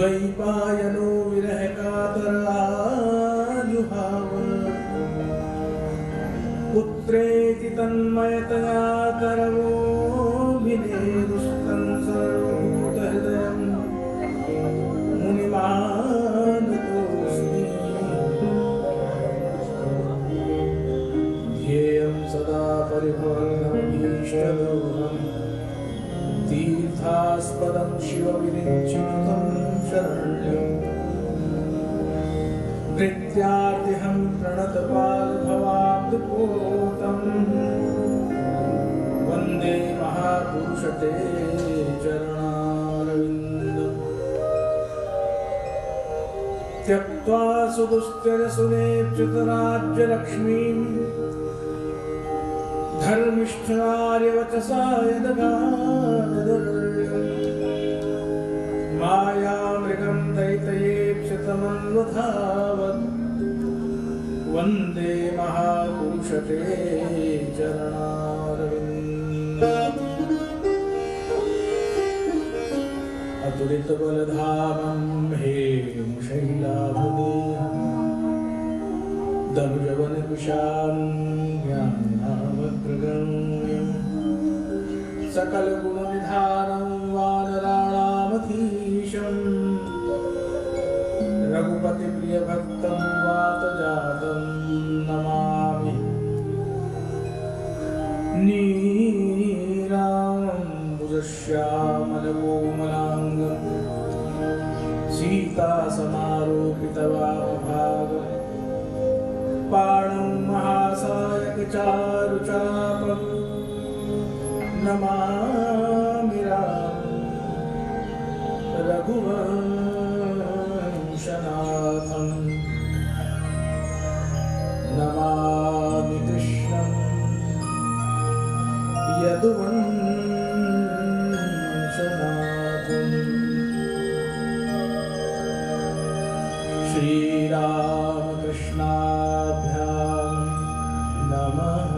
द्वैपायनो विरह कातराजुहाव पुत्रेति तन्मयतया करवोऽभिनेदुस्तं सर्वभूतहृदयं मुनिमानतोऽस्मि ध्येयं सदा परिभवग्नमभीष्टदोहम् तीर्थास्पदं शिवविरिञ्चितं शरण्यम् कृत्यार्तिहं प्रणतपालभवाब्धपोतम् वन्दे महापुरुष ते चरणारविन्दम् त्यक्त्वा सुदुस्त्यजसुनेच्युतराज्यलक्ष्मीम् धर्मिष्ठार्यवचसा यदगादर्यम् मायामृगं दैतयेप्सितमन्वधावत् वन्दे महापुरुष ते चरणारविन्दम् अतुलितबलधामं हेमशैलाभदेहं दनुजवनकुशान्यामग्रगण्यं सकलगुणनिधानं वानराणामधीशं रघुपतिप्रियभक्तं वातजातं नमामि नीलाम्बुजश्यामलकोमलाङ्गं सीतासमारोपितवामभागं पाणं महासायकचारुचापं नमामि रघुवंशनाथं नमामि कृष्णं यदुवंशनाथं श्रीरामकृष्णाभ्यां नमः।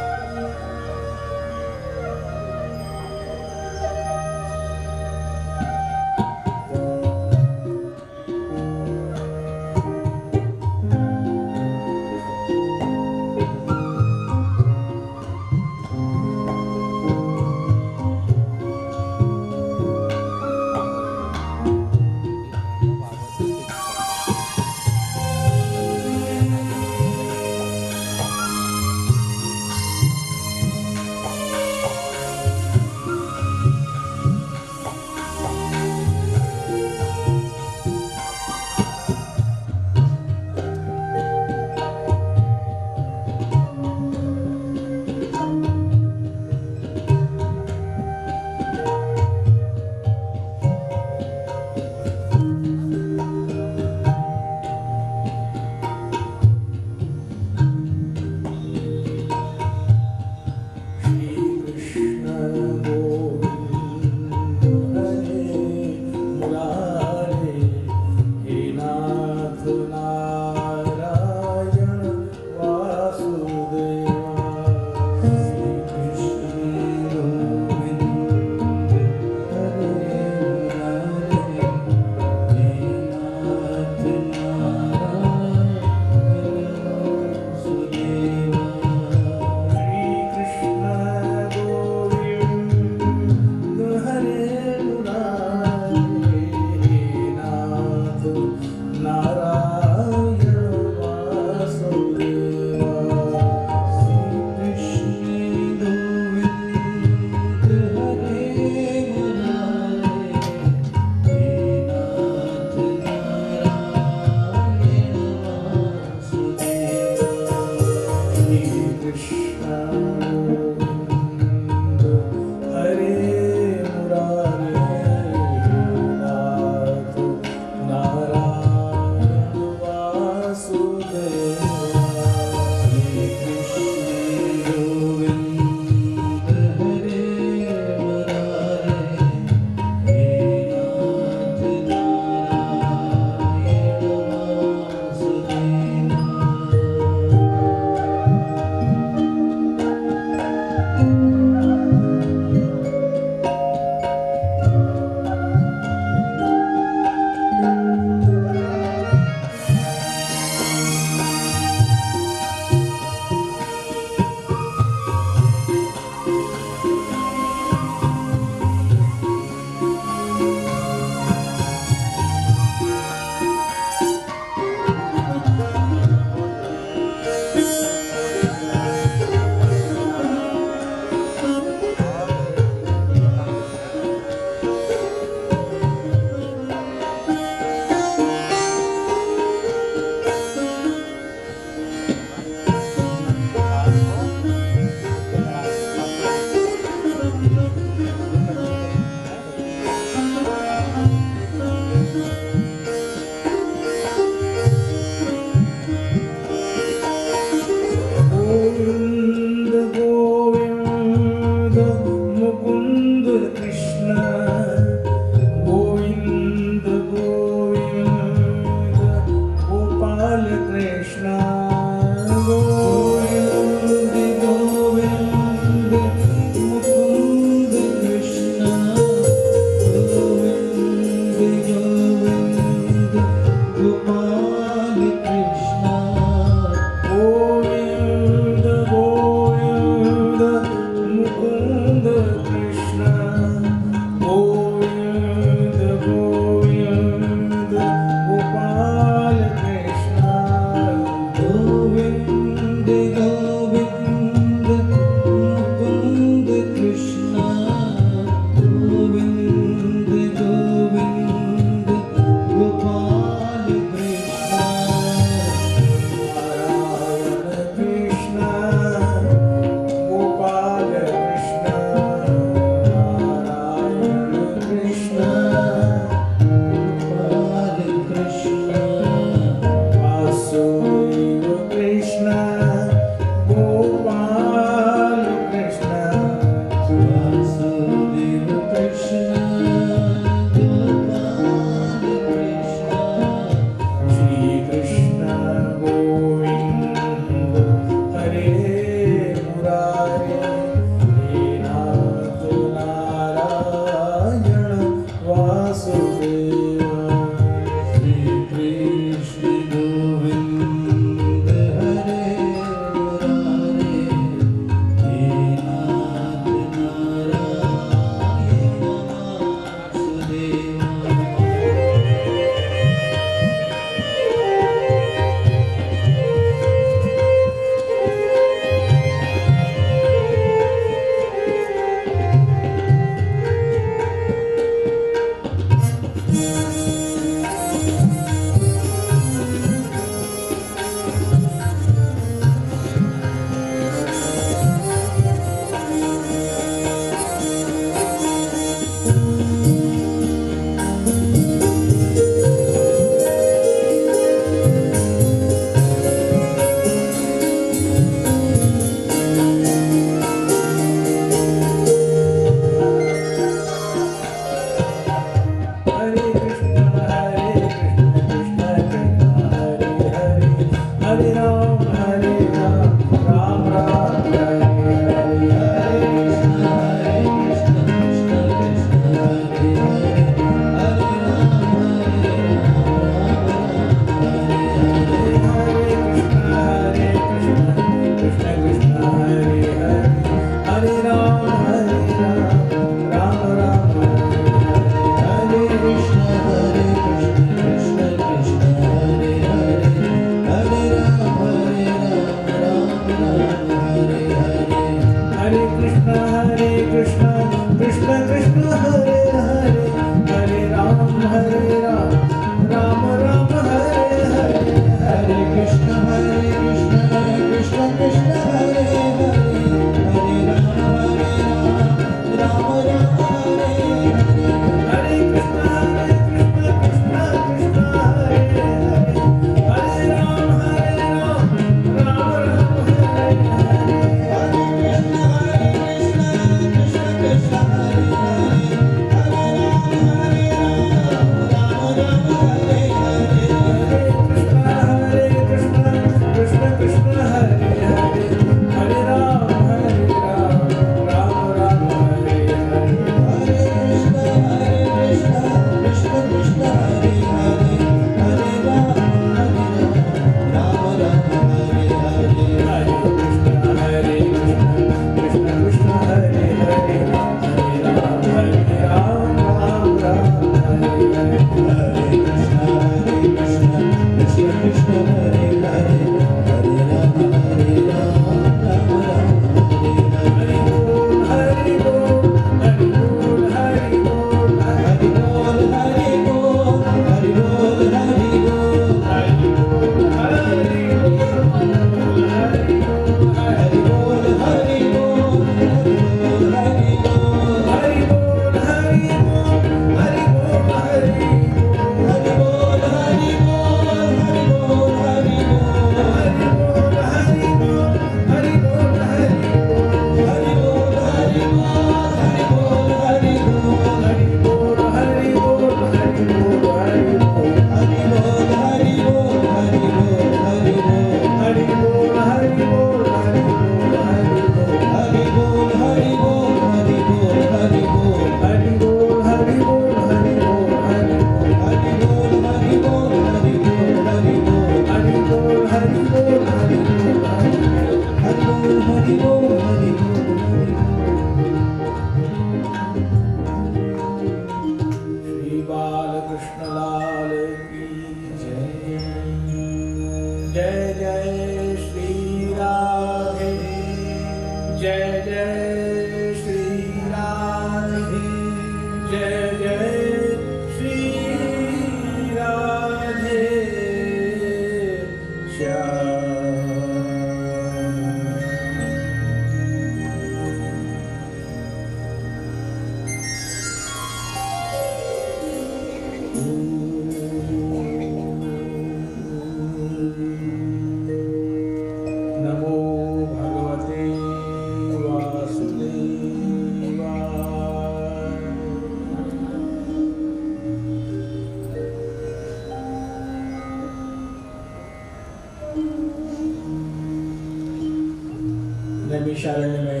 नैमिषारण्य में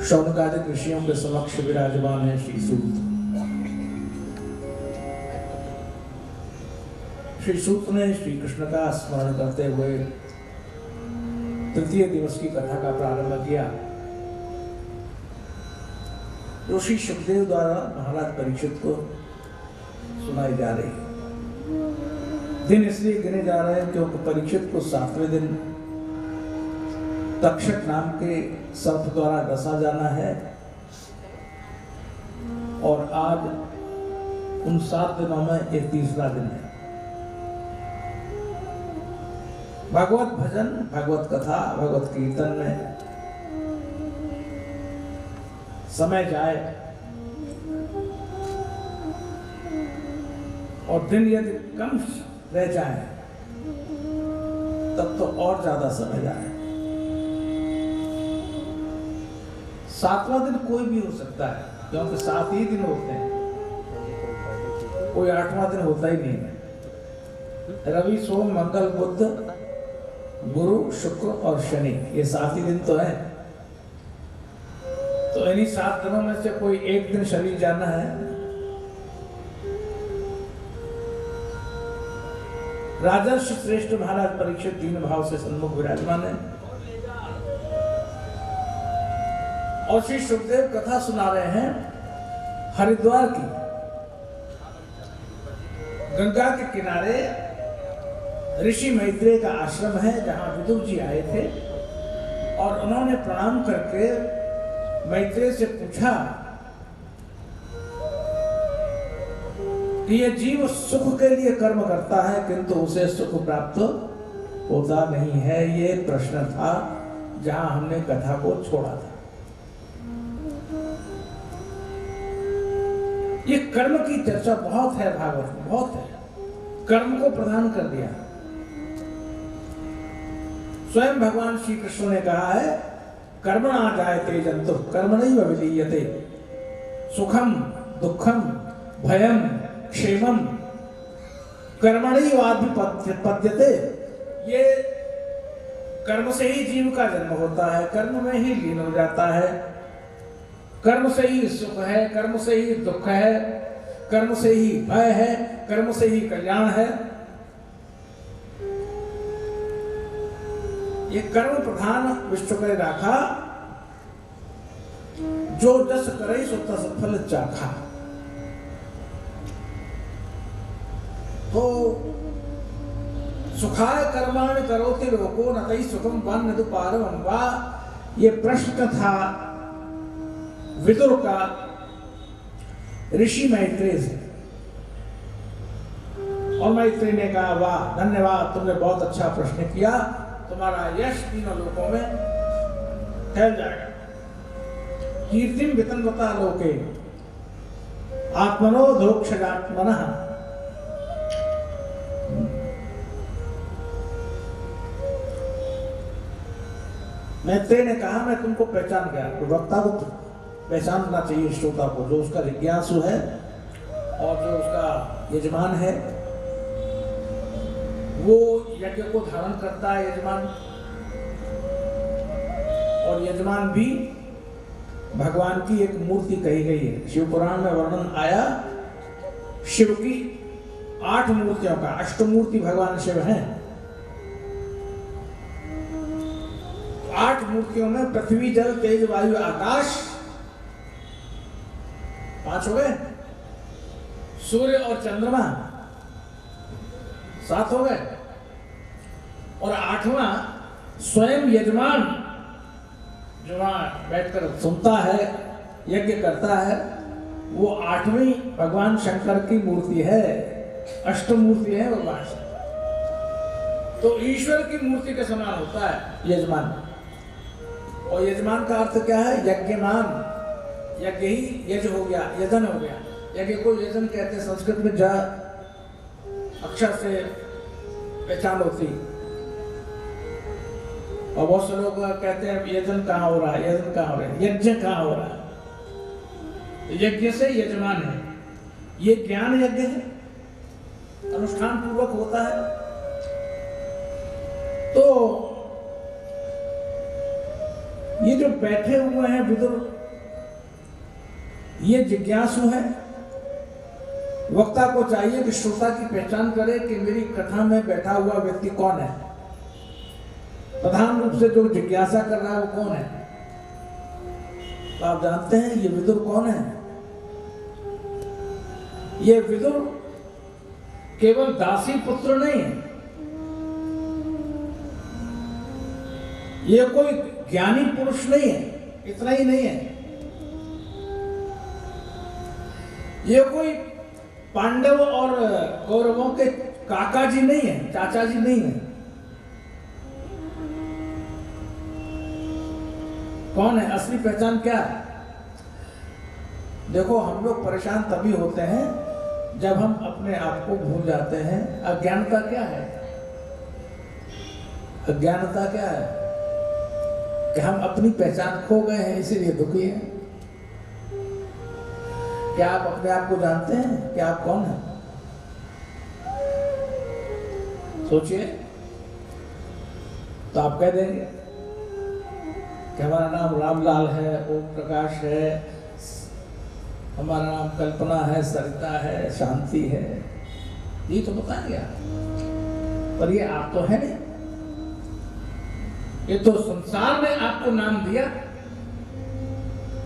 शौनकादिक ऋषियों के समक्ष विराजमान है श्री सूत। श्री सूत ने श्री कृष्ण का स्मरण करते हुए तृतीय दिवस की कथा का प्रारंभ किया, जो श्री सुखदेव द्वारा महाराज परीक्षित को सुनाई जा रही है। दिन इसलिए गिने जा रहे हैं क्योंकि परीक्षित को 7वें दिन तक्षक नाम के सर्प द्वारा डसा जाना है, और आज उन 7 दिनों में एक तीसरा दिन है। भगवत भजन, भगवत कथा, भगवत कीर्तन में समय जाए और दिन यदि कम रह जाए तब तो और ज्यादा समय जाए। 7वां दिन कोई भी हो सकता है, क्योंकि 7 ही दिन होते हैं, कोई 8वां दिन होता ही नहीं है। रवि, सोम, मंगल, बुध, गुरु, शुक्र और शनि, ये 7 ही दिन तो है। तो इन्हीं 7 दिनों में से कोई एक दिन शरीर जाना है। राजर्षि श्रेष्ठ महाराज परीक्षित दीन भाव से सन्मुख विराजमान है और श्री सुखदेव कथा सुना रहे हैं हरिद्वार की। गंगा के किनारे ऋषि मैत्रेय का आश्रम है, जहां विदुर जी आए थे और उन्होंने प्रणाम करके मैत्रेय से पूछा कि यह जीव सुख के लिए कर्म करता है किंतु उसे सुख प्राप्त होता नहीं है। ये प्रश्न था जहां हमने कथा को छोड़ा था। ये कर्म की चर्चा बहुत है भागवत में, बहुत है। कर्म को प्रदान कर दिया। स्वयं भगवान श्री कृष्ण ने कहा है, कर्मणा जायते जंतु कर्मणैव विलीयते, सुखम दुखम भयम क्षेमम कर्मणैवाधिपद्यते। ये कर्म से ही जीव का जन्म होता है, कर्म में ही लीन हो जाता है। कर्म से ही सुख है, कर्म से ही दुख है, कर्म से ही भय है, कर्म से ही कल्याण है। ये कर्म प्रधान विश्व करे राखा, जो जस करे सो तस फल चाखा। तो सुखाय कर्माणि करोति लोको न तै सुखम वन्यतु पारमं वा। ये प्रश्न था विदुर का ऋषि मैत्रेय से, और मैत्रेय ने कहा, वाह धन्यवाद, तुमने बहुत अच्छा प्रश्न किया, तुम्हारा यश तीनों लोकों में फैल जाएगा। कीर्तिम वितन्वता लोके आत्मनो धोक्षजात्मनः। मैत्रेय ने कहा, मैं तुमको पहचान गया। वक्ता को पहचानना चाहिए, श्रोता को, जो उसका जिज्ञासु है और जो उसका यजमान है। वो यज्ञ को धारण करता है यजमान, और यजमान भी भगवान की एक मूर्ति कही गई है। शिव पुराण में वर्णन आया शिव की 8 मूर्तियों का। अष्टमूर्ति भगवान शिव हैं। 8 मूर्तियों में पृथ्वी, जल, तेज, वायु, आकाश 5 हो गए। सूर्य और चंद्रमा 7 हो गए। और 8वां स्वयं यजमान, जो वहां बैठकर सुनता है, यज्ञ करता है, वो 8वीं भगवान शंकर की मूर्ति है। अष्टमूर्ति है भगवान शंकर। तो ईश्वर की मूर्ति के समान होता है यजमान। और यजमान का अर्थ क्या है? यज्ञमान। यज्ञ ही यज हो गया, यजन हो गया। यज्ञ को यजन कहते हैं। संस्कृत में जा अक्षर से पहचान होती। और बहुत से लोग कहते हैं यजन कहाँ हो रहा है, यजन कहाँ हो रहा है, यज्ञ कहाँ हो रहा है। यज्ञ से यजमान है। ये ज्ञान यज्ञ है, अनुष्ठान पूर्वक होता है। तो ये जो बैठे हुए हैं विदुर, ये जिज्ञासु हैं। वक्ता को चाहिए कि श्रोता की पहचान करे कि मेरी कथा में बैठा हुआ व्यक्ति कौन है। प्रधान रूप से जो जिज्ञासा कर रहा है वो कौन है? तो आप जानते हैं ये विदुर कौन है? ये विदुर केवल दासी पुत्र नहीं है, ये कोई ज्ञानी पुरुष नहीं है, इतना ही नहीं है, ये कोई पांडव और कौरवों के काका जी नहीं है, चाचा जी नहीं है। कौन है? असली पहचान क्या है? देखो, हम लोग परेशान तभी होते हैं जब हम अपने आप को भूल जाते हैं। अज्ञानता क्या है? अज्ञानता क्या है? कि हम अपनी पहचान खो गए हैं, इसीलिए दुखी हैं। क्या आप अपने आप को जानते हैं कि आप कौन हैं? सोचिए, तो आप कह देंगे कि हमारा नाम रामलाल है, ओम प्रकाश है, हमारा नाम कल्पना है, सरिता है, शांति है, ये तो बताएंगे आप। पर ये आप तो है नहीं। ये तो संसार ने आपको नाम दिया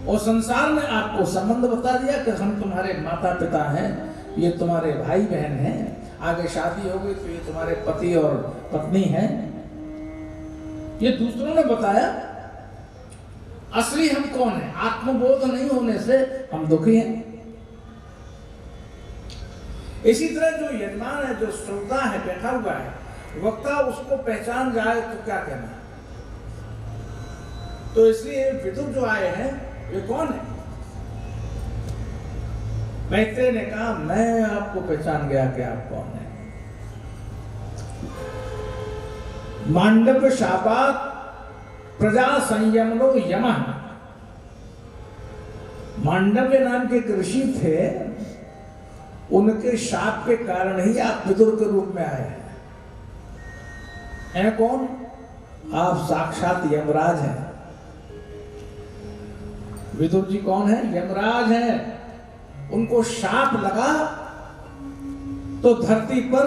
और संसार ने आपको संबंध बता दिया कि हम तुम्हारे माता पिता हैं, ये तुम्हारे भाई बहन हैं, आगे शादी हो गई तो ये तुम्हारे पति और पत्नी हैं। ये दूसरों ने बताया। असली हम कौन है? आत्मबोध नहीं होने से हम दुखी हैं। इसी तरह जो यजमान है, जो श्रोता है, बैठा हुआ है, वक्ता उसको पहचान जाए तो क्या कहना। तो इसलिए विदुर जो आए हैं ये कौन है? मैत्रेय ने कहा, मैं आपको पहचान गया कि आप कौन है। मांडव्य शापात प्रजा संयमनो यमः। मांडव्य नाम के एक ऋषि थे, उनके शाप के कारण ही आप विदुर के रूप में आए हैं। कौन? आप साक्षात यमराज हैं। विदुर जी कौन है? यमराज हैं। उनको शाप लगा तो धरती पर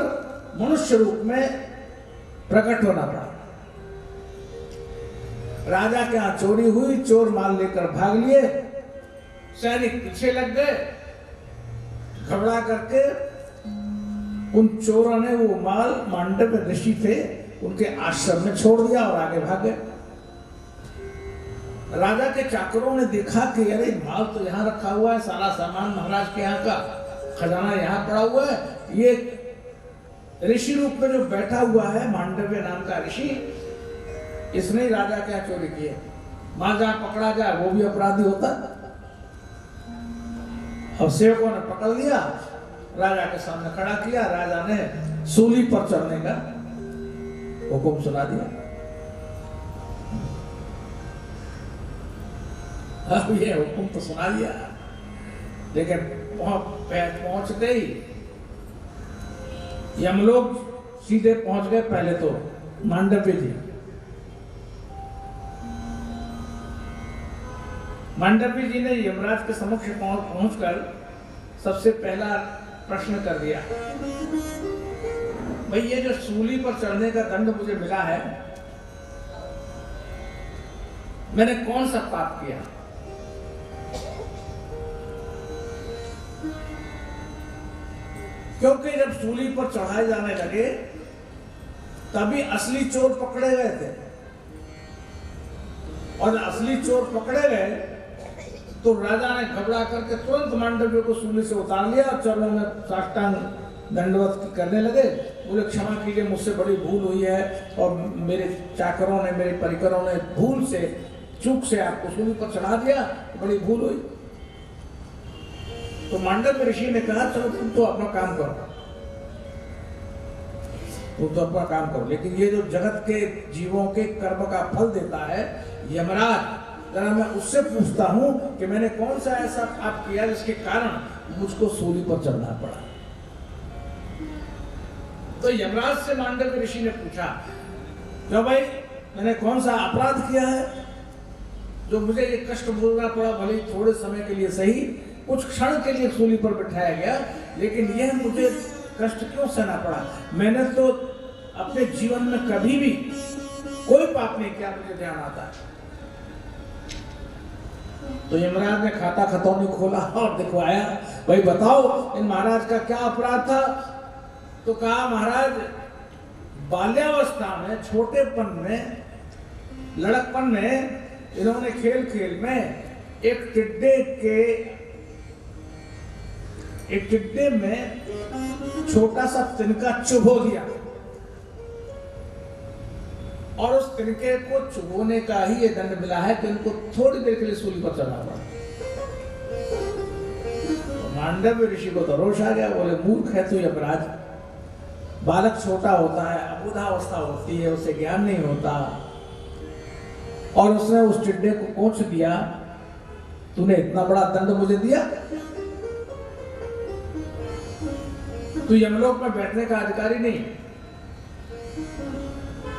मनुष्य रूप में प्रकट होना पड़ा। राजा के यहां चोरी हुई, चोर माल लेकर भाग लिए, सैनिक पीछे लग गए, घबरा करके उन चोरों ने वो माल, मांडव्य ऋषि थे उनके आश्रम में छोड़ दिया और आगे भाग गए। राजा के चाकरों ने देखा कि अरे माल तो यहाँ रखा हुआ है, सारा सामान महाराज के यहाँ का, खजाना यहाँ पड़ा हुआ है, ये ऋषि रूप में जो बैठा हुआ है मांडव्य नाम का ऋषि, इसने ही राजा के यहाँ चोरी की है। माल जहाँ पकड़ा जाए वो भी अपराधी होता। और सेवकों ने पकड़ लिया, राजा के सामने खड़ा किया, राजा ने सूली पर चढ़ने का हुक्म सुना दिया। अब ये हुक्म तो सुना दिया, लेकिन पहुंचते ही यमलोक सीधे पहुंच गए। पहले तो मांडव्य जी, मांडव्य जी ने यमराज के समक्ष पहुंचकर सबसे पहला प्रश्न कर दिया, भाई ये जो सूली पर चढ़ने का दंड मुझे मिला है, मैंने कौन सा पाप किया? क्योंकि जब सूली पर चढ़ाए जाने लगे तभी असली चोर पकड़े गए थे, और असली चोर पकड़े गए तो राजा ने घबरा करके तुरंत मांडव्य को सूली से उतार लिया और चरणों में साष्टांग दंडवत करने लगे। बोले, क्षमा कीजिए, मुझसे बड़ी भूल हुई है और मेरे चाकरों ने, मेरे परिकरों ने भूल से, चूक से आपको सूली पर चढ़ा दिया, बड़ी भूल हुई। तो मांडव्य ऋषि ने कहा, चलो तुम तो अपना काम करो, तुम तो अपना काम करो, लेकिन ये जो जगत के जीवों के कर्म का फल देता है यमराज, जरा मैं उससे पूछता हूं कि मैंने कौन सा ऐसा पाप किया जिसके कारण मुझको सूली पर चढ़ना पड़ा। तो यमराज से मांडव्य ऋषि ने पूछा, क्यों भाई, मैंने कौन सा अपराध किया है? जो मुझे ये कष्ट भोगना पड़ा, भले थोड़े समय के लिए सही, कुछ क्षण के लिए सूली पर बिठाया गया, लेकिन यह मुझे कष्ट क्यों सहना पड़ा? मैंने तो अपने जीवन में कभी भी कोई पाप नहीं किया, मुझे ध्यान आता है। तो यमराज ने खाता खतौनी खोला और दिखवाया, भाई बताओ इन महाराज का क्या अपराध था? तो कहा महाराज बाल्यावस्था में, छोटेपन में, लड़कपन में इन्होंने खेल खेल में एक टिड्डे में छोटा सा तिनका चुभो दिया, और उस तिनके को चुभोने का ही ये दंड मिला है कि इनको थोड़ी देर के लिए सूली पर चढ़ा हुआ। तो मांडव्य ऋषि को तो रोष आ गया, बोले मूर्ख है तू यमराज, बालक छोटा होता है, अबुधावस्था होती है, उसे ज्ञान नहीं होता, और उसने उस टिड्डे को कोच दिया, तूने इतना बड़ा दंड मुझे दिया? तू यमलोक में बैठने का अधिकारी नहीं।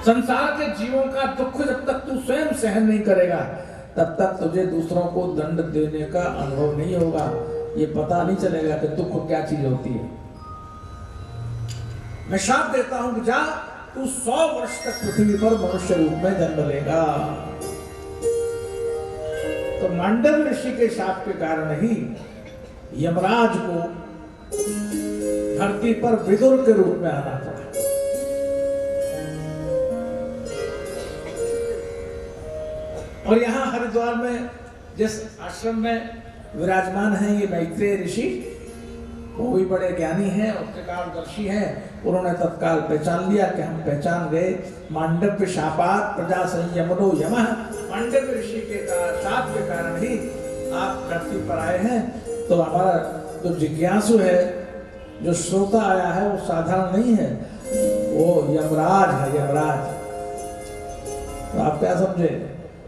संसार के जीवों का दुख जब तक तू स्वयं सहन नहीं करेगा, तब तक तुझे दूसरों को दंड देने का अनुभव नहीं होगा, ये पता नहीं चलेगा कि दुख क्या चीज होती है। मैं शाप देता हूं कि जा तू 100 वर्ष तक पृथ्वी पर मनुष्य रूप में जन्म लेगा। तो मांडव ऋषि के शाप के कारण ही यमराज को धरती पर विदुर के रूप में आना पड़ा। और यहाँ हरिद्वार में जिस आश्रम में विराजमान है ये मैत्रेय ऋषि, वो भी बड़े ज्ञानी हैं और त्रिकालदर्शी हैं। उन्होंने तत्काल पहचान लिया कि हम पहचान गए, मांडव्य शापात प्रजा संयमनो यमः, मांडव्य ऋषि के शाप के कारण ही आप धरती पर आए हैं। तो हमारा जो जिज्ञासु है, जो श्रोता आया है, वो साधारण नहीं है, वो यमराज है, यमराज। तो आप क्या समझे,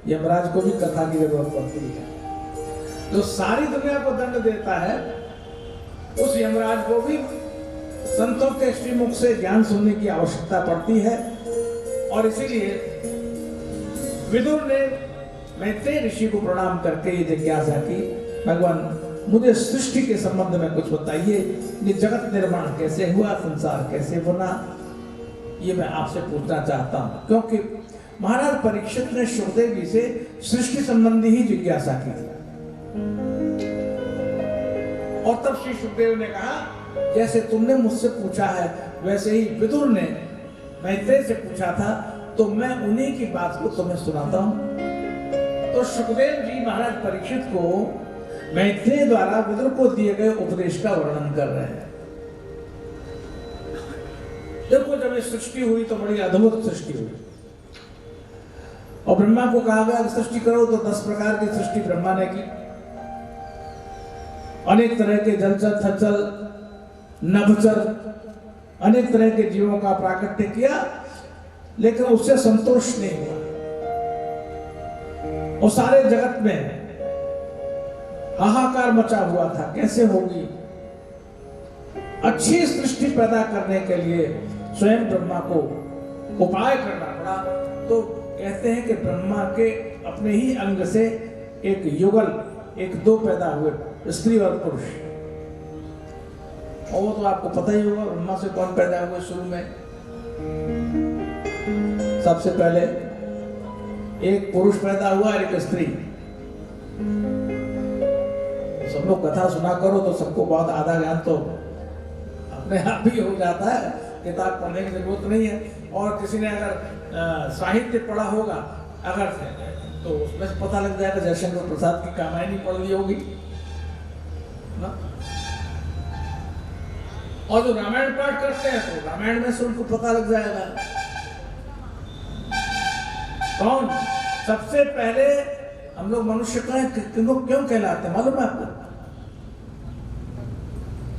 यमराज को भी कथा की जरूरत पड़ती है। जो सारी दुनिया को दंड देता है, उस यमराज को भी संतों के श्रीमुख से ज्ञान सुनने की आवश्यकता पड़ती है। और इसीलिए विदुर ने मैत्रेय ऋषि को प्रणाम करके ये जिज्ञासा की, भगवान मुझे सृष्टि के संबंध में कुछ बताइए, ये जगत निर्माण कैसे हुआ, संसार कैसे बना, ये मैं आपसे पूछना चाहता हूं। क्योंकि महाराज परीक्षित ने सुखदेव जी से सृष्टि संबंधी ही जिज्ञासा की थी। और तब श्री सुखदेव ने कहा, जैसे तुमने मुझसे पूछा है वैसे ही विदुर ने मैत्रेय से पूछा था, तो मैं उन्हीं की बात को तुम्हें सुनाता हूं। तो सुखदेव जी महाराज परीक्षित को मैत्रेय द्वारा विदुर को दिए गए उपदेश का वर्णन कर रहे हैं। देखो, जब ये सृष्टि हुई तो बड़ी अद्भुत सृष्टि हुई, और ब्रह्मा को कहा गया कि सृष्टि करो, तो 10 प्रकार की सृष्टि ब्रह्मा ने की। अनेक तरह के जलचर, थलचर, नभचर, अनेक तरह के जीवों का प्राकट्य किया, लेकिन उससे संतोष नहीं हुआ। और सारे जगत में हाहाकार मचा हुआ था, कैसे होगी। अच्छी सृष्टि पैदा करने के लिए स्वयं ब्रह्मा को उपाय करना पड़ा। तो कहते हैं कि ब्रह्मा के अपने ही अंग से एक युगल, एक दो पैदा हुए, स्त्री और पुरुष। और वो तो आपको पता ही होगा, ब्रह्मा से कौन पैदा हुए शुरू में? सबसे पहले एक पुरुष पैदा हुआ और एक स्त्री। सब लोग कथा सुना करो तो सबको बहुत आधा ज्ञान तो अपने आप ही हो जाता है, किताब पढ़ने की जरूरत नहीं है। और किसी ने अगर साहित्य पढ़ा होगा अगर, तो उसमें से पता लग जाएगा, जयशंकर प्रसाद की कामायनी पढ़ ली होगी ना? और जो रामायण पाठ करते हैं तो रामायण में से उनको पता लग जाएगा। कौन सबसे पहले हम लोग मनुष्य क्यों कहलाते हैं मालूम है आपको?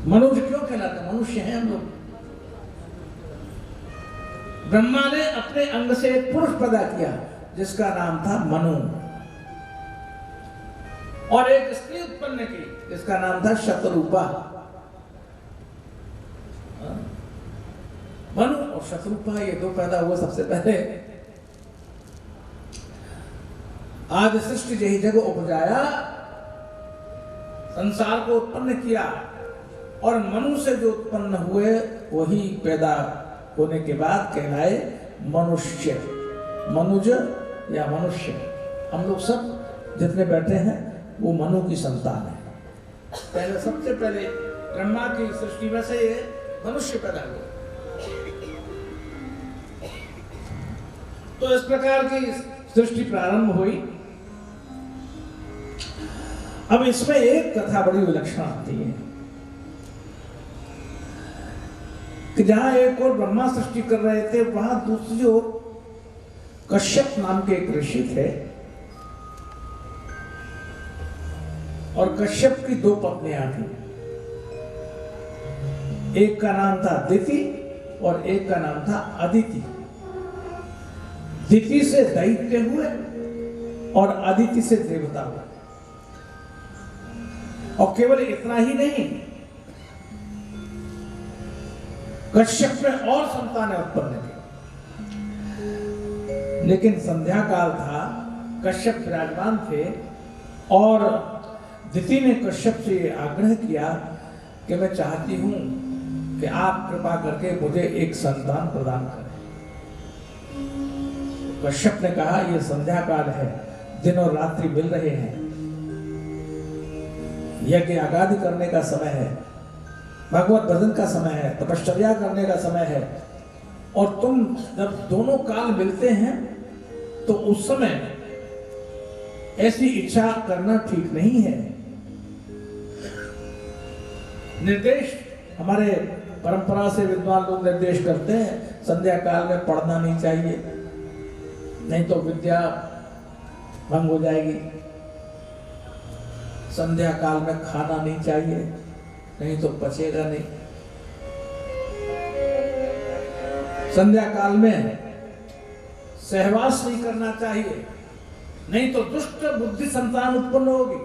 मनुष्य क्यों कहलाते हैं? मनुष्य हैं हम लोग। ब्रह्मा ने अपने अंग से एक पुरुष पैदा किया जिसका नाम था मनु, और एक स्त्री उत्पन्न की जिसका नाम था शतरूपा। मनु और शतरूपा ये दो पैदा हुए सबसे पहले। आज सृष्टि जही जग उपजाया, संसार को उत्पन्न किया और मनु से जो उत्पन्न हुए वही पैदा होने के बाद कहलाए मनुष्य, मनुज या मनुष्य। हम लोग सब जितने बैठे हैं वो मनु की संतान है। पहले सबसे पहले ब्रह्मा की सृष्टि में से ये मनुष्य पैदा हुए। तो इस प्रकार की सृष्टि प्रारंभ हुई। अब इसमें एक कथा बड़ी विलक्षण आती है कि जहां एक और ब्रह्मा सृष्टि कर रहे थे, वहां दूसरी ओर कश्यप नाम के एक ऋषि थे और कश्यप की दो पत्नियां थी। एक का नाम था दिति और एक का नाम था अदिति। दिति से दैत्य हुए और अदिति से देवता हुए। और केवल इतना ही नहीं, कश्यप में और संतानें उत्पन्न की। लेकिन संध्या काल था, कश्यप विराजमान थे और दिति ने कश्यप से आग्रह किया कि मैं चाहती हूं कि आप कृपा करके मुझे एक संतान प्रदान करें। कश्यप ने कहा यह संध्या काल है, दिन और रात्रि मिल रहे हैं, यज्ञ आगादि करने का समय है, भगवत भजन का समय है, तपश्चर्या करने का समय है, और तुम जब दोनों काल मिलते हैं तो उस समय ऐसी इच्छा करना ठीक नहीं है। निर्देश हमारे परंपरा से विद्वान लोग निर्देश करते हैं, संध्या काल में पढ़ना नहीं चाहिए, नहीं तो विद्या भंग हो जाएगी। संध्या काल में खाना नहीं चाहिए, नहीं तो पचेगा नहीं। संध्या काल में सहवास नहीं करना चाहिए, नहीं तो दुष्ट बुद्धि संतान उत्पन्न होगी।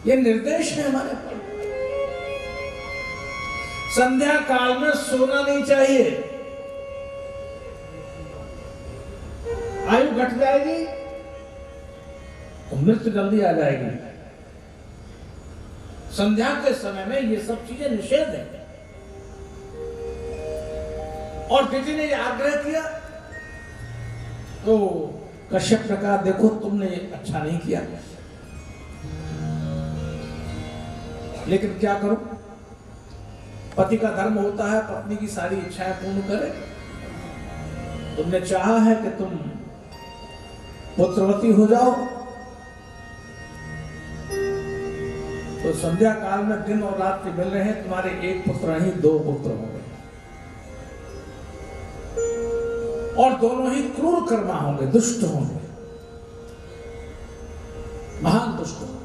ये निर्देश है हमारे पर। संध्या काल में सोना नहीं चाहिए, आयु घट जाएगी, मृत्यु जल्दी आ जाएगी। संध्या के समय में ये सब चीजें निषेध है। और दिति ने आग्रह किया तो कश्यप ने कहा देखो तुमने अच्छा नहीं किया, लेकिन क्या करूं, पति का धर्म होता है पत्नी की सारी इच्छाएं पूर्ण करे। तुमने चाहा है कि तुम पुत्रवती हो जाओ, तो संध्या काल में दिन और रात मिल रहे हैं, तुम्हारे एक पुत्र नहीं 2 पुत्र होंगे, और दोनों ही क्रूर कर्मा होंगे, दुष्ट होंगे, महान दुष्ट होंगे।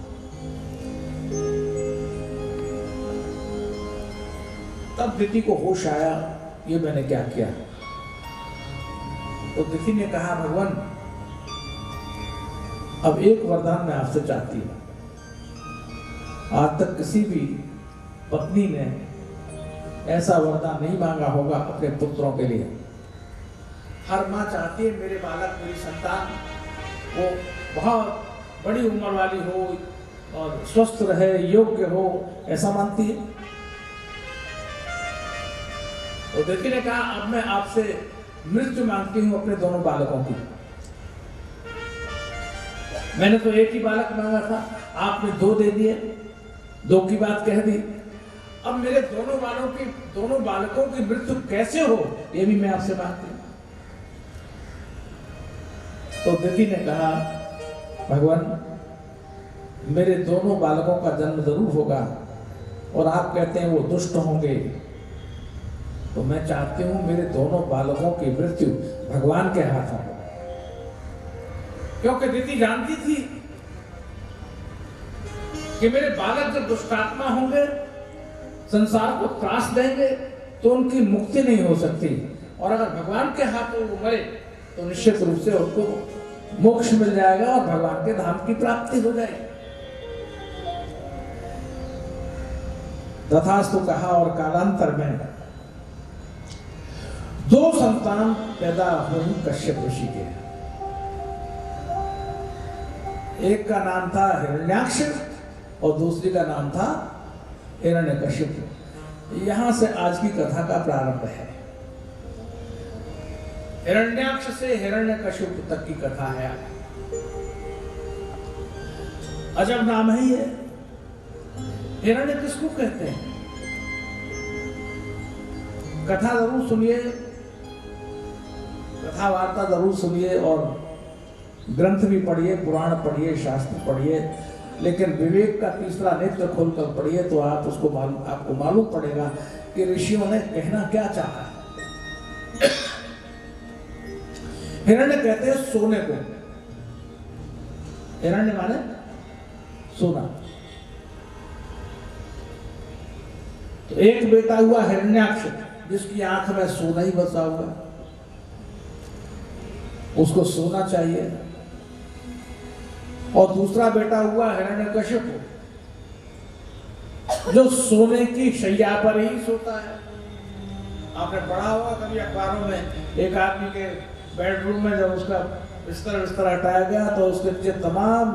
तब दिति को होश आया, ये मैंने क्या किया। तो दिति ने कहा भगवान अब एक वरदान मैं आपसे चाहती हूं। आज तक किसी भी पत्नी ने ऐसा वरदान नहीं मांगा होगा अपने पुत्रों के लिए। हर माँ चाहती है मेरे बालक, मेरी संतान वो बहुत बड़ी उम्र वाली हो और स्वस्थ रहे, योग्य हो, ऐसा मानती है। तो दिति ने कहा अब मैं आपसे मृत्यु मांगती हूं अपने दोनों बालकों की। मैंने तो एक ही बालक मांगा था, आपने 2 दे दिए, 2 की बात कह दी। अब मेरे दोनों बालकों की मृत्यु कैसे हो, ये भी मैं आपसे मांगती हूं। तो दिति ने कहा भगवान मेरे दोनों बालकों का जन्म जरूर होगा और आप कहते हैं वो दुष्ट होंगे, तो मैं चाहती हूं मेरे दोनों बालकों की मृत्यु भगवान के हाथों हो। क्योंकि दिति जानती थी कि मेरे बालक जब दुष्टात्मा होंगे, संसार को त्रास देंगे, तो उनकी मुक्ति नहीं हो सकती, और अगर भगवान के हाथों वो मरे तो निश्चित रूप से उनको मोक्ष मिल जाएगा और भगवान के धाम की प्राप्ति हो जाएगी। तथास्तु कहा और कालांतर में 2 संतान पैदा हुई कश्यप ऋषि के। एक का नाम था हिरण्याक्ष और दूसरी का नाम था हिरण्यकशिपु। यहां से आज की कथा का प्रारंभ है। हिरण्याक्ष से हिरण्यकशिपु तक की कथा है। अजब नाम है ये। हिरण्य किसको कहते हैं? कथा जरूर सुनिए, कथा वार्ता जरूर सुनिए और ग्रंथ भी पढ़िए, पुराण पढ़िए, शास्त्र पढ़िए, लेकिन विवेक का तीसरा नेत्र खोलकर पढ़िए तो आप आपको मालूम पड़ेगा कि ऋषियों ने कहना क्या चाहा है। हिरण्य कहते हैं सोने को। हिरण्य माने सोना। तो एक बेटा हुआ हिरण्याक्ष जिसकी आंख में सोना ही बसा हुआ, उसको सोना चाहिए। और दूसरा बेटा हुआ हिरण्यकशिपु जो सोने की शैया पर ही सोता है। आपने पढ़ा होगा कभी अखबारों में, एक आदमी के बेडरूम में जब उसका बिस्तर हटाया गया तो उसके नीचे तमाम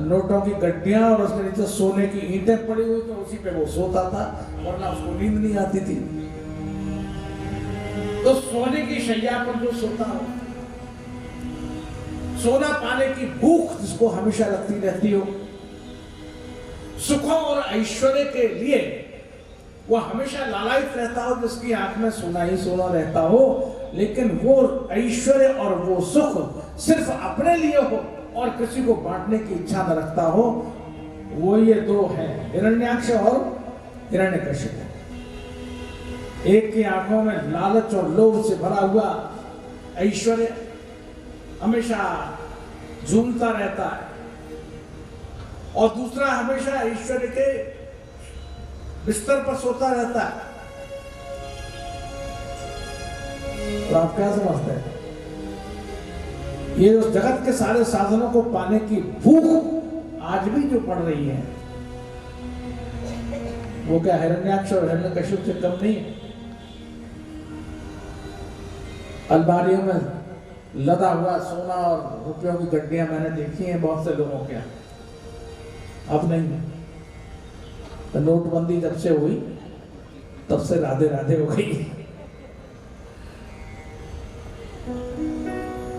नोटों की गड्डियां और उसके नीचे सोने की ईंटें पड़ी हुई, तो उसी पे वो सोता था, वरना उसको नींद नहीं आती थी। तो सोने की शैया पर जो सोता हो, सोना पाने की भूख जिसको हमेशा लगती रहती हो, सुखों और ऐश्वर्य के लिए वो हमेशा लालायित रहता हो, जिसकी आंख में सोना ही सोना रहता हो, लेकिन वो ऐश्वर्य और वो सुख सिर्फ अपने लिए हो और किसी को बांटने की इच्छा न रखता हो, वो ये दो हैं, हिरण्याक्ष और हिरण्यकशिपु। एक की आंखों में लालच और लोभ से भरा हुआ ऐश्वर्य हमेशा झूमता रहता है, और दूसरा हमेशा ऐश्वर्य के बिस्तर पर सोता रहता है। तो आप क्या समझते हैं? ये जो जगत के सारे साधनों को पाने की भूख आज भी जो पड़ रही है, वो क्या हिरण्याक्ष और हिरण्यकशिपु से कम नहीं है? अलमारियों में लदा हुआ सोना और रुपयों की गड्डियां मैंने देखी हैं बहुत से लोगों के। अब नहीं, तो नोटबंदी जब से हुई तब से राधे राधे हो गई।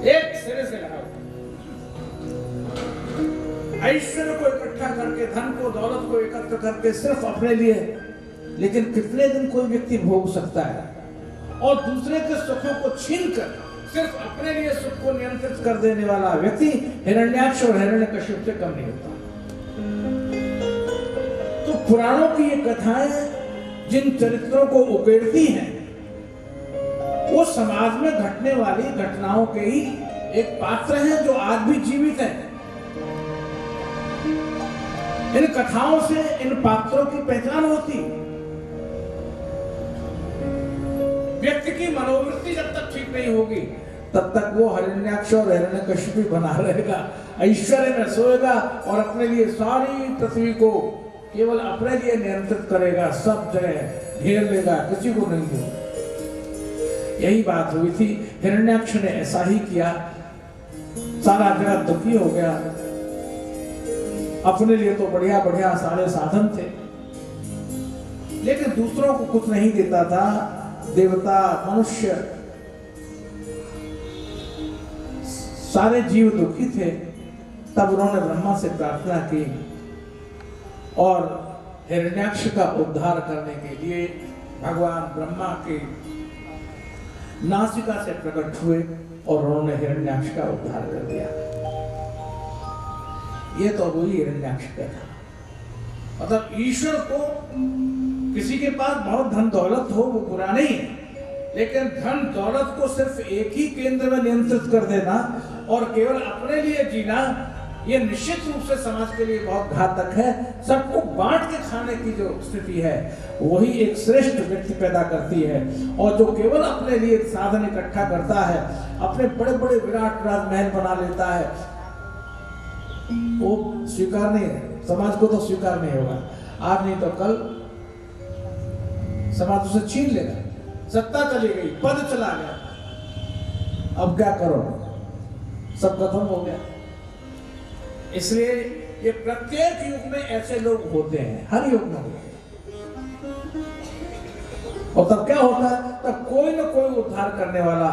एक सिरे से लगा ऐश्वर्य को इकट्ठा करके, धन को, दौलत को एकत्र करके सिर्फ अपने लिए, लेकिन कितने दिन कोई व्यक्ति भोग सकता है? और दूसरे के सुखों को छीनकर सिर्फ अपने लिए सुख को नियंत्रित कर देने वाला व्यक्ति हिरण्याक्ष और हिरण्यकशिपु से कम नहीं होता। तो पुराणों की ये कथाएं जिन चरित्रों को उकेरती हैं, वो समाज में घटने वाली घटनाओं के ही एक पात्र हैं जो आज भी जीवित हैं। इन कथाओं से इन पात्रों की पहचान होती। व्यक्ति की मनोवृत्ति जब तक ठीक नहीं होगी तब तक वो हिरण्याक्ष और हिरण्यकशिपु बना रहेगा, ऐश्वर्य में सोएगा और अपने लिए सारी पृथ्वी को केवल अपने लिए नियंत्रित करेगा, सब जगह घेर लेगा, किसी को नहीं देगा। यही बात हुई थी। हिरण्याक्ष ने ऐसा ही किया, सारा जगत दुखी हो गया। अपने लिए तो बढ़िया बढ़िया सारे साधन थे, लेकिन दूसरों को कुछ नहीं देता था। देवता, मनुष्य, सारे जीव दुखी थे। तब उन्होंने ब्रह्मा से प्रार्थना की और हिरण्याक्ष का उद्धार करने के लिए भगवान ब्रह्मा के नासिका से प्रकट हुए और उन्होंने हिरण्याक्ष का उद्धार कर दिया। ये तो वही हिरण्याक्ष का था। मतलब ईश्वर को, किसी के पास बहुत धन दौलत हो वो बुरा नहीं है, लेकिन धन दौलत को सिर्फ एक ही केंद्र में नियंत्रित कर देना और केवल अपने लिए जीना, ये निश्चित रूप से समाज के लिए बहुत घातक है। सबको बांट के खाने की जो स्थिति है वही एक श्रेष्ठ व्यक्ति पैदा करती है। और जो केवल अपने लिए साधन इकट्ठा करता है, अपने बड़े बड़े विराट राजमहल बना लेता है, वो स्वीकार नहीं है, समाज को तो स्वीकार नहीं होगा। आज नहीं तो कल समाज उसे छीन लेगा। सत्ता चली गई, पद चला गया, अब क्या करो, सब खत्म हो गया। इसलिए ये प्रत्येक युग में ऐसे लोग होते हैं, हर युग में होते हैं। और तब क्या होता है, तब कोई ना कोई उद्धार करने वाला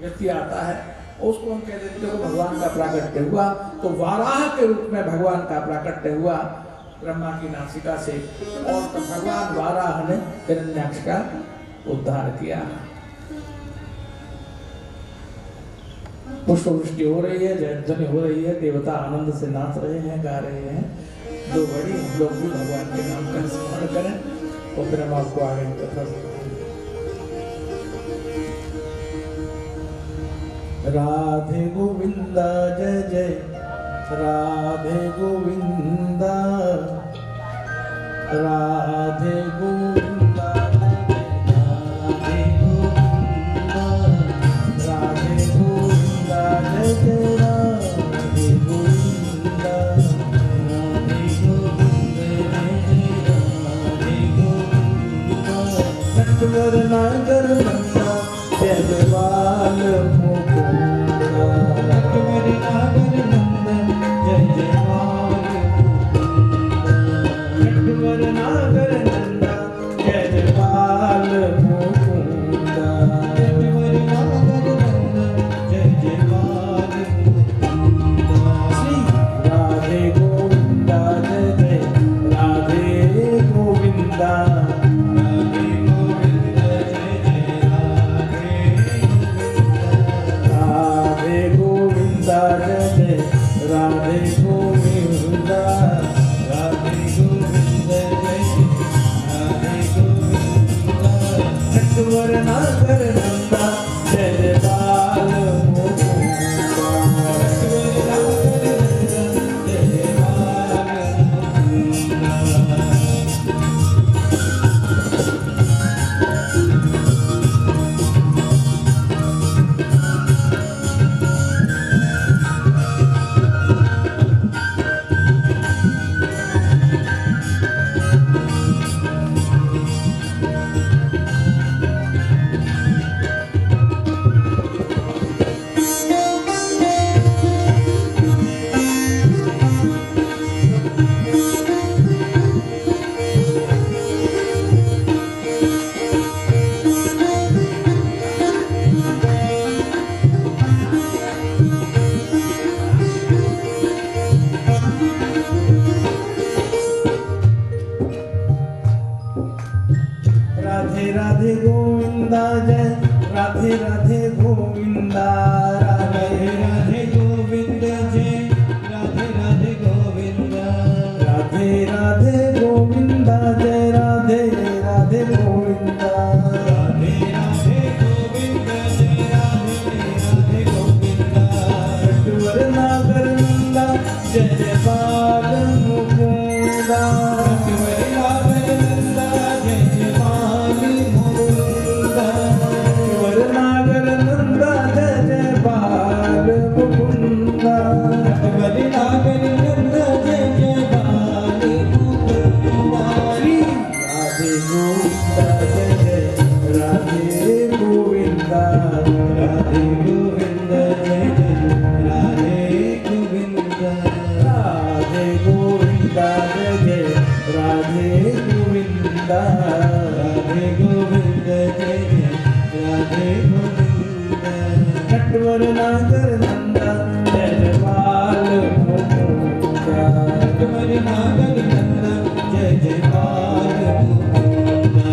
व्यक्ति आता है, उसको हम कह देते हो भगवान का प्राकट्य हुआ। तो वाराह के रूप में भगवान का प्राकट्य हुआ ब्रह्मा की नासिका से, और तो भगवान वाराह ने हिरण्याक्ष का उद्धार किया। पुष्पवृष्टि हो रही है, जयध्वनि हो रही है, देवता आनंद से नाच रहे हैं, गा रहे हैं। दो बड़ी हम लोग भी भगवान के नाम का स्मरण करें और फिर हम आपको आगे कथा सुनाएंगे। राधे गोविंदा जय जय राधे गोविंदा, राधे गोविंदा जय जय राधे गोविंदा, राधे गोविंदा जय जय राधे गोविंदा, राधे गोविंदा जय जय राधे गोविंदा। नटवर नागर नंदा जय जयवाल मुकुंदा, नटवर नागर नंदा जय जयवाल मुकुंदा, नटवर नागर नंदा जय जयवाल मुकुंदा, नटवर नागर नंदा जय जयवाल मुकुंदा। श्री राधे गोविंदा जय जय राधे गोविंदा, राधे गोविंदा जय जय राधे गोविंदा, राधे गोविंदा जय जय राधे गोविंदा। नटवर नागर नंदा जय जयवाल मुकुंदा, नटवर नागर नंदा जय जयवाल मुकुंदा। राधे राधे गोविंदा जय राधे राधे गोविंदा, राधे राधे गोविंदा जय राधे राधे गोविंदा, राधे राधे गोविंदा जय राधे राधे गोविंदा, राधे राधे गोविंदा जय राधे राधे गोविंदा। नटवर नागर नंदा जय जयवाल मुकुंदा, नटवर नागर नंदा जय जयवाल मुकुंदा, नटवर नागर नंदा जय जयवाल मुकुंदा, नटवर नागर नंदा जय जयवाल मुकुंदा। श्री राधे गोविंदा जय जय राधे गोविंदा, राधे गोविंदा जय जय राधे गोविंदा, राधे गोविंदा जय जय राधे गोविंदा, राधे गोविंदा जय जय राधे गोविंदा। नटवर नागर नंदा जय जयवाल मुकुंदा, नटवर नागर नंदा जय जयवाल मुकुंदा।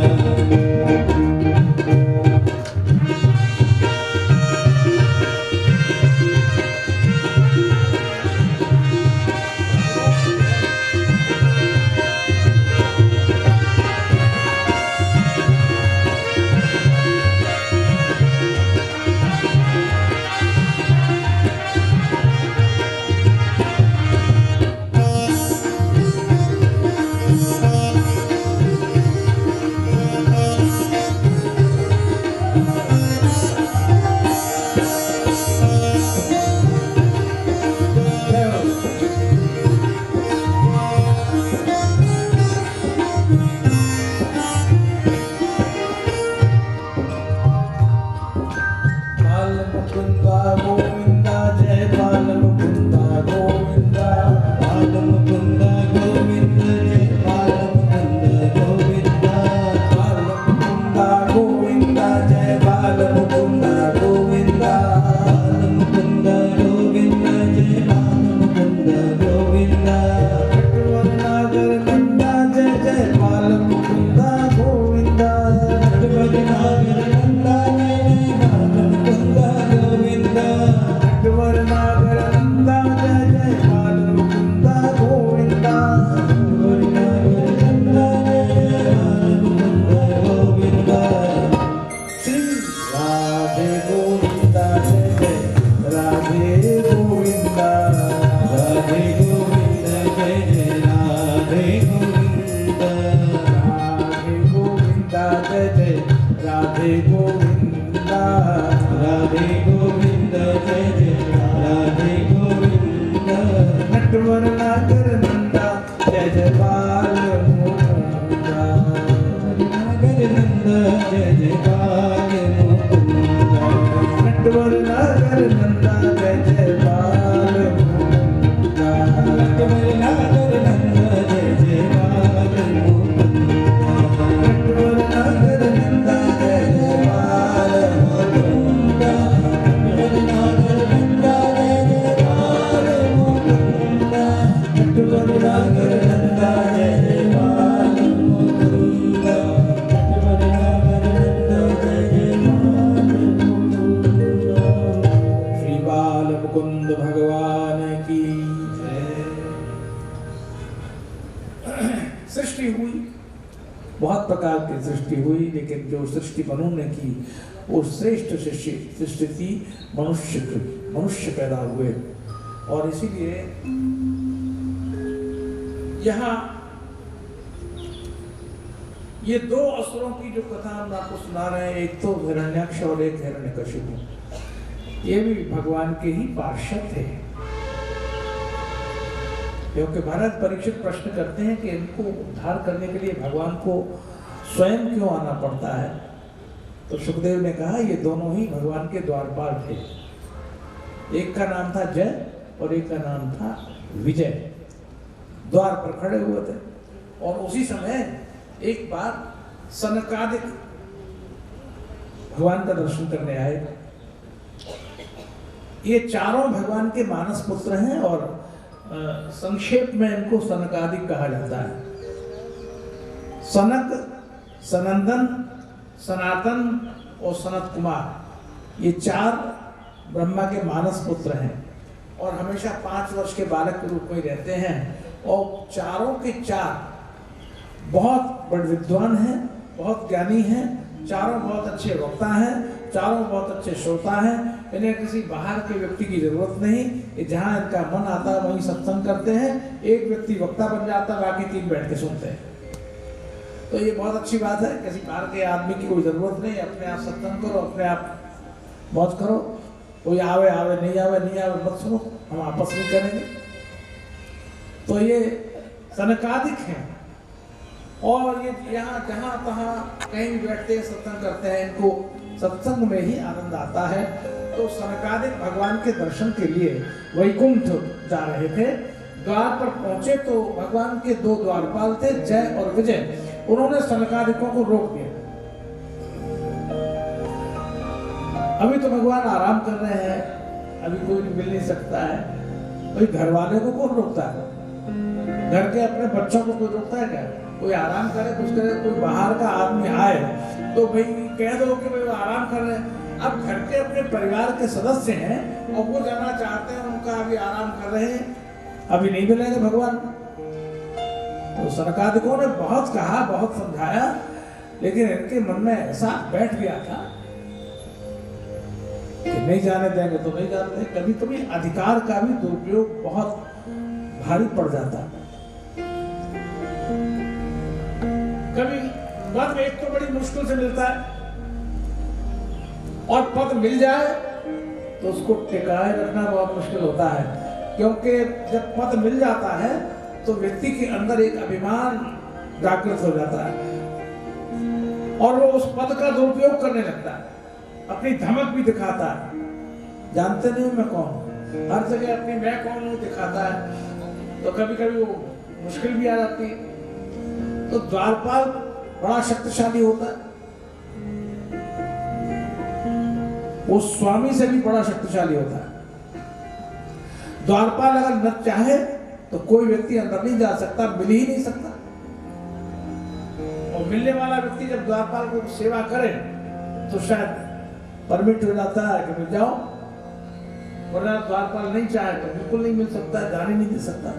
बाल मुकुंदा, नगर नंद जय जय बाल मुकुंदा, नटवर नागर नंदा जय जय बाल मुकुंदा, नटवर नागर नंद जय जय बाल मुकुंदा, नटवर नागर नंदा जय जय बाल मुकुंदा, नटवर नागर नंदा जय जय बाल मुकुंदा, नटवर नागर नंदा जय जय बाल मुकुंदा, नटवर नागर नंदा जय जय बाल मुकुंदा। श्री बाल मुकुंद भगवान की सृष्टि हुई, बहुत प्रकार की सृष्टि हुई, लेकिन जो सृष्टि मनु ने की वो श्रेष्ठ सृष्टि थी मनुष्य की। मनुष्य पैदा हुए और इसीलिए यहाँ ये दो असुरों की जो कथा हम आपको सुना रहे हैं, एक तो हिरण्याक्ष और एक हिरण्यकशिपु, ये भी भगवान के ही पार्षद थे। क्योंकि महाराज परीक्षित प्रश्न करते हैं कि इनको उद्धार करने के लिए भगवान को स्वयं क्यों आना पड़ता है, तो सुखदेव ने कहा ये दोनों ही भगवान के द्वारपाल थे। एक का नाम था जय और एक का नाम था विजय। द्वार पर खड़े हुए थे और उसी समय एक बार सनकादिक भगवान का दर्शन करने आए। ये चारों भगवान के मानस पुत्र हैं और संक्षेप में इनको सनकादिक कहा जाता है। सनक, सनंदन, सनातन और सनत कुमार, ये चार ब्रह्मा के मानस पुत्र हैं और हमेशा 5 वर्ष के बालक के रूप में रहते हैं। और चारों के चार बहुत बड़े विद्वान हैं, बहुत ज्ञानी हैं, चारों बहुत अच्छे वक्ता हैं, चारों बहुत अच्छे श्रोता हैं। इन्हें किसी बाहर के व्यक्ति की जरूरत नहीं, जहाँ इनका मन आता है वहीं सत्संग करते हैं। एक व्यक्ति वक्ता बन जाता है, बाकी 3 बैठ के सुनते हैं। तो ये बहुत अच्छी बात है, किसी बाहर के आदमी की कोई जरूरत नहीं। अपने आप सत्संग करो, अपने आप मौज करो, कोई आवे आवे नहीं आवे मत सुनो, हम आपस में करेंगे। तो ये सनकादिक हैं और ये यहाँ जहाँ तहाँ कहीं भी बैठते हैं, सत्संग करते हैं, इनको सत्संग में ही आनंद आता है। तो सनकादिक भगवान के दर्शन के लिए वैकुंठ जा रहे थे। द्वार पर पहुंचे तो भगवान के 2 द्वारपाल थे, जय और विजय। उन्होंने सनकादिकों को रोक दिया। अभी तो भगवान आराम कर रहे हैं, अभी कोई मिल नहीं सकता है। भाई घर वाले को कौन रोकता है? घर के अपने बच्चों को कोई रोकता है क्या? कोई आराम करे, कुछ करे, कोई बाहर का आदमी आए तो भाई कह दो कि भाई वो आराम कर रहे हैं। अब घर के अपने परिवार के सदस्य हैं और वो जाना चाहते हैं, उनका अभी आराम कर रहे हैं, अभी नहीं मिलेंगे भगवान। तो सनकादिकों ने बहुत कहा, बहुत समझाया, लेकिन इनके मन में ऐसा बैठ गया था कि नहीं जाने देंगे तो नहीं जाने देंगे। कभी कभी अधिकार का भी दुरुपयोग बहुत भारी पड़ जाता है। कभी पद एक तो बड़ी मुश्किल से मिलता है और पद मिल जाए तो उसको टिकाए रखना बहुत मुश्किल होता है। क्योंकि जब पद मिल जाता है तो व्यक्ति के अंदर एक अभिमान जागृत हो जाता है और वो उस पद का दुरुपयोग करने लगता है, अपनी धमक भी दिखाता है। जानते नहीं मैं कौन हूं, हर जगह अपनी मैं कौन हूं दिखाता है। तो कभी कभी वो मुश्किल भी आ जाती है। तो द्वारपाल बड़ा शक्तिशाली होता है, वो स्वामी से भी बड़ा शक्तिशाली होता है। द्वारपाल अगर न चाहे तो कोई व्यक्ति अंदर नहीं जा सकता, मिल ही नहीं सकता। और मिलने वाला व्यक्ति जब द्वारपाल को सेवा करे तो शायद परमिट हो जाता है कि मिल जाओ, वरना द्वारपाल नहीं चाहे तो बिल्कुल नहीं मिल सकता, जाने नहीं दे सकता।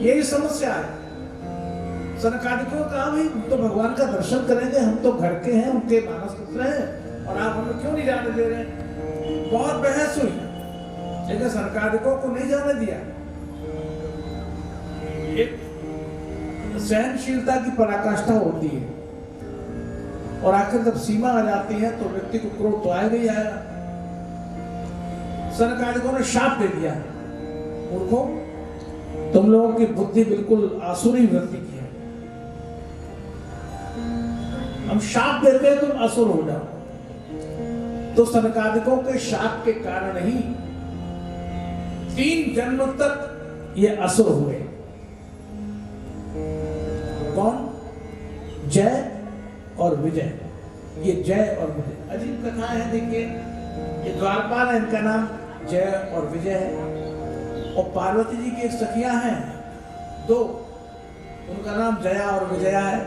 यही समस्या है। सनकादिकों का भाई तो भगवान का दर्शन करेंगे, हम तो घर के हैं, उनके मानस पुत्र हैं और आप हमें क्यों नहीं जाने दे रहे हैं? बहुत बहस हुई, लेकिन सनकादिकों को नहीं जाने दिया। एक सहनशीलता की पराकाष्ठा होती है और आखिर जब सीमा आ जाती है तो व्यक्ति को क्रोध तो आएगा ही आएगा। सनकादिकों ने शाप दे दिया, मूर्खों तुम लोगों की बुद्धि बिल्कुल आसुरी वृत्ति की है, हम शाप देते हैं तुम असुर हो जाओ। तो सनकादिकों के शाप के कारण ही 3 जन्म तक ये असुर हुए। कौन? जय और विजय। ये जय और विजय अजीब कथाएं हैं। देखिए, ये द्वारपाल है, इनका नाम जय और विजय है, और पार्वती जी की एक सखियां हैं 2, उनका नाम जया और विजया है।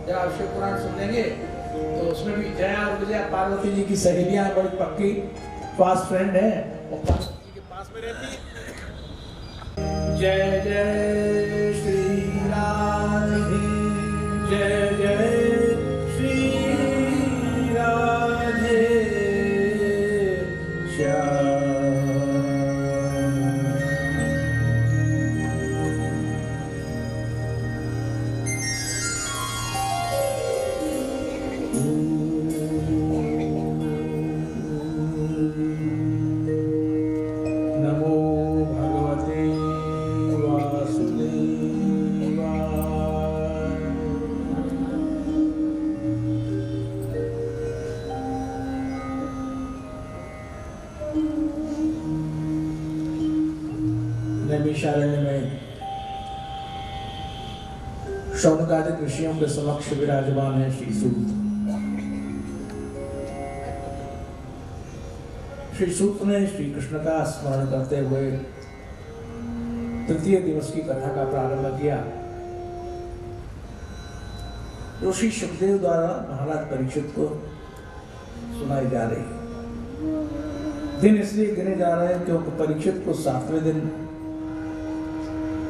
जब आप शिव पुराण सुन लेंगे तो उसमें भी जया और विजया पार्वती जी की सहेलियां, बड़ी पक्की फास्ट फ्रेंड है, और पार्वती जी के पास में रहती है। जय जय श्री राधे, जय जय श्री राधे श्याम। नमो भगवते वासुदेवाय। नैमिषारण्य में शौनकादिक ऋषियों के समक्ष विराजमान है श्री सूत। श्री सूत ने श्री कृष्ण का स्मरण करते हुए तृतीय दिवस की कथा का प्रारंभ किया, जो श्री सुखदेव द्वारा महाराज परीक्षित को सुनाई जा रही है। दिन इसलिए गिने जा रहे हैं क्योंकि परीक्षित को 7वें दिन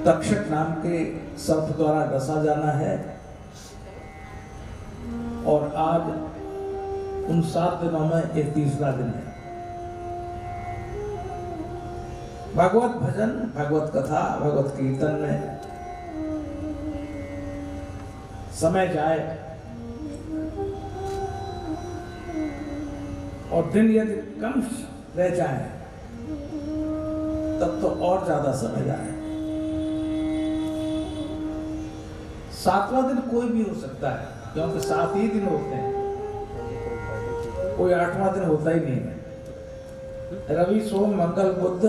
तक्षक नाम के सर्प द्वारा डसा जाना है, और आज उन 7 दिनों में एक तीसरा दिन है। भगवत भजन, भगवत कथा, भगवत कीर्तन में समय जाए, और दिन यदि कम रह जाए तब तो और ज्यादा समय जाए। 7वां दिन कोई भी हो सकता है, क्योंकि 7 ही दिन होते हैं, कोई 8वां दिन होता ही नहीं है। रवि, सोम, मंगल, बुध,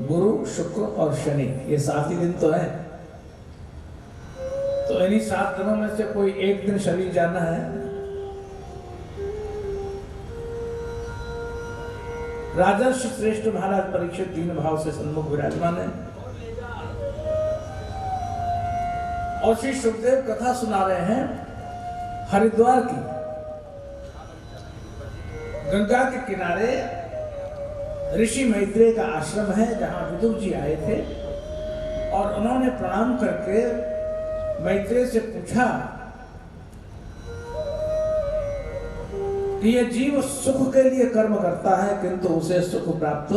गुरु, शुक्र और शनि, ये 7 ही दिन तो है। तो इन्हीं 7 दिनों में से कोई एक दिन शरीर जाना है। राजर्षि श्रेष्ठ महाराज परीक्षित दीन भाव से सन्मुख विराजमान है, और श्री सुखदेव कथा सुना रहे हैं हरिद्वार की। गंगा के किनारे ऋषि मैत्रेय का आश्रम है, जहां विदुर जी आए थे, और उन्होंने प्रणाम करके मैत्रेय से पूछा कि यह जीव सुख के लिए कर्म करता है किंतु उसे सुख प्राप्त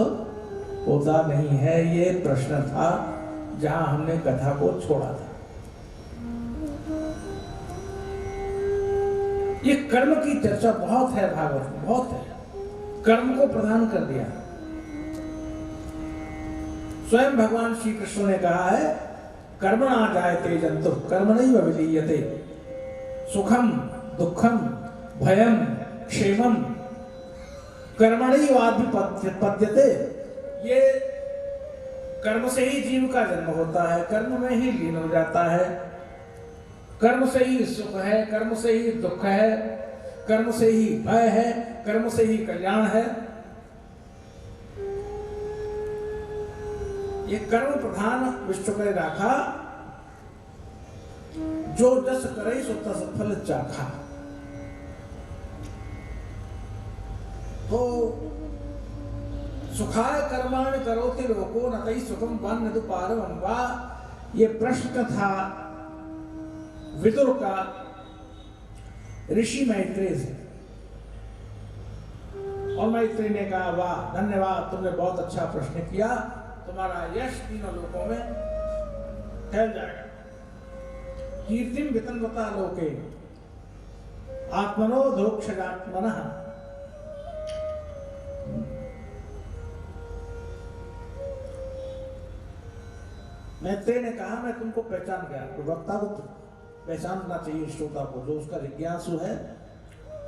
होता नहीं है। ये प्रश्न था जहां हमने कथा को छोड़ा था। ये कर्म की चर्चा बहुत है भागवत में, बहुत है। कर्म को प्रदान कर दिया। स्वयं भगवान श्री कृष्ण ने कहा है, कर्मणा जायते जंतु कर्मणैव विलीयते, सुखम दुखम भयम क्षेमम कर्मणैवाधिपद्यते। ये कर्म से ही जीव का जन्म होता है, कर्म में ही लीन हो जाता है। कर्म से ही सुख है, कर्म से ही दुख है, कर्म से ही भय है, कर्म से ही कल्याण है। ये कर्म प्रधान विश्व करे राखा, जो जस करे सो तस फल चाखा। तो सुखाय कर्माणि करोति लोको न तै सुखम वन्यतु पारमं वा। ये प्रश्न था विदुर का ऋषि मैत्रेय से, और मैत्रेय ने कहा, वाह धन्यवाद, तुमने बहुत अच्छा प्रश्न किया, तुम्हारा यश 3 लोकों में फैल जाएगा। कीर्तिम वितन्वता लोके आत्मनो धोक्षजात्मनः। मैत्रेय ने कहा मैं तुमको पहचान गया। तो वक्ता को पहचानना चाहिए, श्रोता को, जो उसका जिज्ञासु है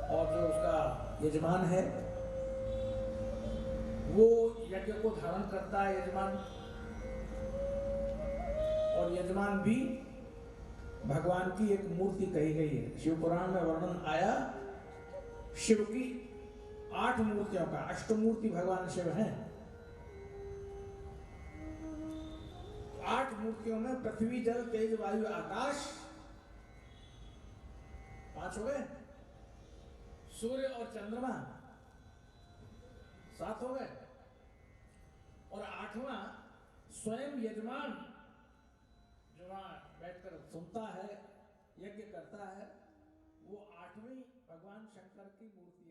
और जो उसका यजमान है। वो यज्ञ को धारण करता है यजमान, और यजमान भी भगवान की एक मूर्ति कही गई है। शिव पुराण में वर्णन आया शिव की 8 मूर्तियों का। अष्टमूर्ति भगवान शिव हैं। 8 मूर्तियों में पृथ्वी, जल, तेज, वायु, आकाश 5 हो गए। सूर्य और चंद्रमा 7 हो गए। और 8वां स्वयं यजमान जो वहां बैठकर सुनता है, यज्ञ करता है, वो 8वीं भगवान शंकर की मूर्ति